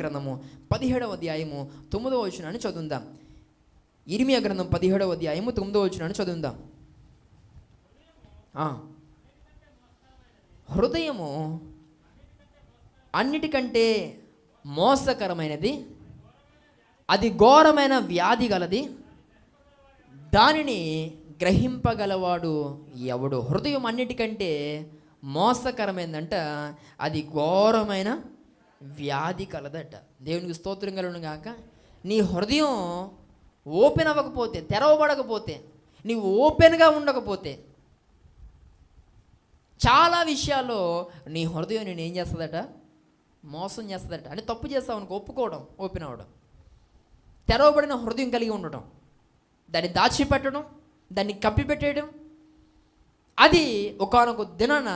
గ్రంథము 17వ అధ్యాయము 9వ వచనాన్ని చదువుదాం. ఇర్మియా గ్రంథం 17వ అధ్యాయము 9వ వచనాన్ని చదువుదాం. హృదయము అన్నిటికంటే మోసకరమైనది, అది ఘోరమైన వ్యాధి గలది, దానిని గ్రహింపగలవాడు ఎవడు. హృదయం అన్నిటికంటే మోసకరమైందంట, అది ఘోరమైన వ్యాధి కలదట. దేవునికి స్తోత్రం కలుగును గాక. నీ హృదయం ఓపెన్ అవ్వకపోతే, తెరవబడకపోతే, నీవు ఓపెన్గా ఉండకపోతే చాలా విషయాల్లో నీ హృదయం నేను ఏం చేస్తుందట, మోసం చేస్తుందట. అంటే తప్పు చేస్తావు అనుకో, ఒప్పుకోవడం, ఓపెన్ అవ్వడం, తెరవబడిన హృదయం కలిగి ఉండటం, దాన్ని దాచిపెట్టడం, దాన్ని కప్పిపెట్టేయడం, అది ఒకానొక దినాన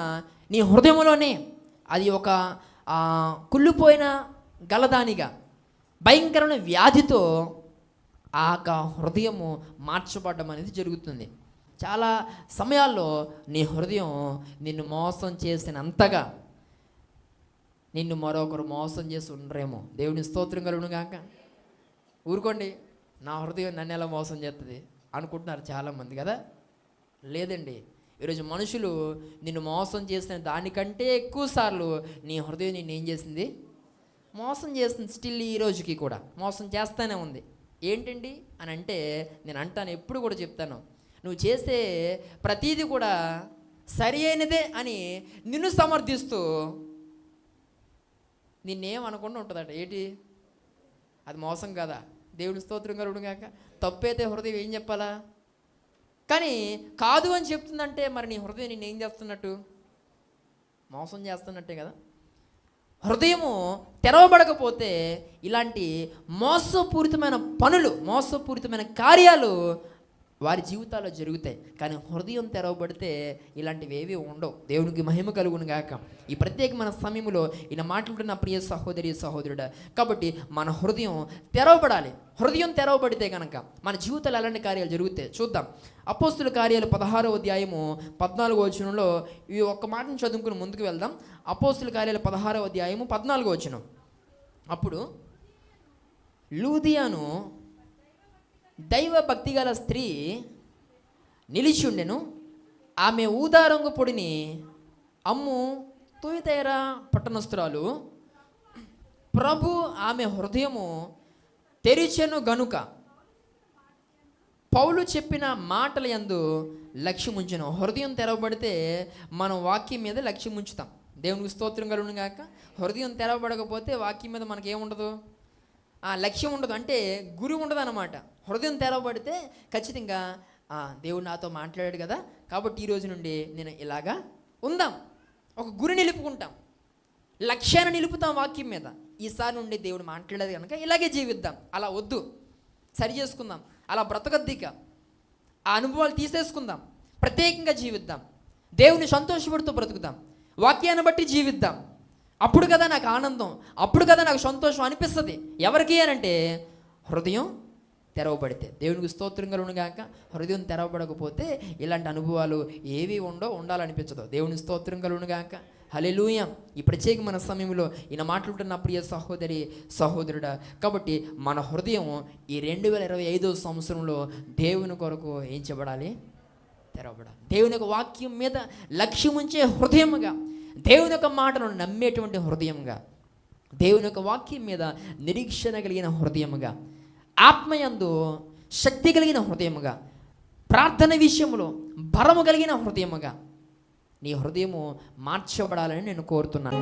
నీ హృదయంలోనే అది ఒక కుళ్ళిపోయిన గలదానిగా భయంకరమైన వ్యాధితో ఆ హృదయము మార్చబడడం అనేది జరుగుతుంది. చాలా సమయాల్లో నీ హృదయం నిన్ను మోసం చేసినంతగా నిన్ను మరొకరు మోసం చేసి ఉండరేమో. దేవుని స్తోత్రం కలుగును గాక. ఊరుకోండి, నా హృదయం నన్ను ఎలా మోసం చేస్తుంది అనుకుంటున్నారు చాలామంది కదా. లేదండి, ఈరోజు మనుషులు నిన్ను మోసం చేసిన దానికంటే ఎక్కువ సార్లు నీ హృదయం నిన్ను ఏం చేసింది, మోసం చేస్తుంది. స్టిల్ ఈ రోజుకి కూడా మోసం చేస్తూనే ఉంది. ఏంటండి అని అంటే, నేను అంటాను, ఎప్పుడు కూడా చెప్తాను, నువ్వు చేసే ప్రతీది కూడా సరి అయినదే అని నిన్ను సమర్థిస్తూ నిన్నేమనకుండా ఉంటుందట. ఏంటి అది మోసం కదా. దేవుని స్తోత్రం కలుగును గాక. తప్పైతే హృదయం ఏం చెప్పాలా, కానీ కాదు అని చెప్తుందంటే మరి నీ హృదయం నిన్ను ఏం చేస్తున్నట్టు, మోసం చేస్తున్నట్టే కదా. హృదయము తెరవబడకపోతే ఇలాంటి మోసపూరితమైన పనులు, మోసపూరితమైన కార్యాలు వారి జీవితాల్లో జరుగుతాయి. కానీ హృదయం తెరవబడితే ఇలాంటివి ఏవి ఉండవు. దేవునికి మహిమ కలుగును గాక. ఈ ప్రత్యేకమైన సమయంలో ఈయన మాట్లాడుతున్న ప్రియ సహోదరి సహోదరుడా, కాబట్టి మన హృదయం తెరవబడాలి. హృదయం తెరవబడితే కనుక మన జీవితాలు ఎలాంటి కార్యాలు జరుగుతాయి చూద్దాం. అపోస్తుల కార్యాలు 16వ అధ్యాయము 14వ వచనంలో ఈ ఒక్క మాటను చదువుకుని ముందుకు వెళ్దాం. అపోస్తుల కార్యాలు 16వ అధ్యాయము 14వ వచనం. అప్పుడు లూదియాను దైవ భక్తి గల స్త్రీ నిలిచి ఉండెను. ఆమె ఊదారంగు పొడిని అమ్ము తూయతైరా పట్టణస్థురాలు. ప్రభు ఆమె హృదయము తెరిచెను గనుక పౌలు చెప్పిన మాటల యందు లక్ష్యం ఉంచెను. హృదయం తెరవబడితే మనం వాక్యం మీద లక్ష్యం ఉంచుతాం. దేవునికి స్తోత్రం కలుగును గాక. హృదయం తెరవబడకపోతే వాక్యం మీద మనకేముండదు, లక్ష్యం ఉండదు, అంటే గురి ఉండదు అన్నమాట. హృదయం తెరవబడితే ఖచ్చితంగా దేవుడు నాతో మాట్లాడాడు కదా, కాబట్టి ఈ రోజు నుండి నేను ఇలాగా ఉందాం, ఒక గురి నిలుపుకుంటాం, లక్ష్యాన్ని నిలుపుతాం వాక్యం మీద. ఈసారి నుండి దేవుడు మాట్లాడేది కనుక ఇలాగే జీవిద్దాం. అలా వద్దు, సరి చేసుకుందాం, అలా బ్రతకద్దిక, ఆ అనుభవాలు తీసేసుకుందాం, ప్రత్యేకంగా జీవిద్దాం, దేవుని సంతోషపడుతూ బ్రతుకుదాం, వాక్యాన్ని బట్టి జీవిద్దాం. అప్పుడు కదా నాకు ఆనందం, అప్పుడు కదా నాకు సంతోషం అనిపిస్తుంది. ఎవరికి అనంటే హృదయం తెరవబడితే. దేవునికి స్తోత్రం కలుగును గాక. హృదయం తెరవబడకపోతే ఇలాంటి అనుభవాలు ఏవి ఉండాలనిపించదు. దేవుని స్తోత్రం కలుగును గాక. హల్లెలూయా. ఈ ప్రత్యేకమైన సమయంలో ఈయన మాట్లాడుతున్న ప్రియ సహోదరి సహోదరుడా, కాబట్టి మన హృదయం ఈ 2025 సంవత్సరంలో దేవుని కొరకు ఏం చేయబడాలి, తెరవబడాలి. దేవుని యొక్క వాక్యం మీద లక్ష్యం ఉంచే హృదయముగా, దేవుని యొక్క మాటను నమ్మేటువంటి హృదయంగా, దేవుని యొక్క వాక్యం మీద నిరీక్షణ కలిగిన హృదయముగా, ఆత్మయందు శక్తి కలిగిన హృదయముగా, ప్రార్థన విషయంలో బలము కలిగిన హృదయముగా నీ హృదయము మార్చబడాలని నేను కోరుతున్నాను.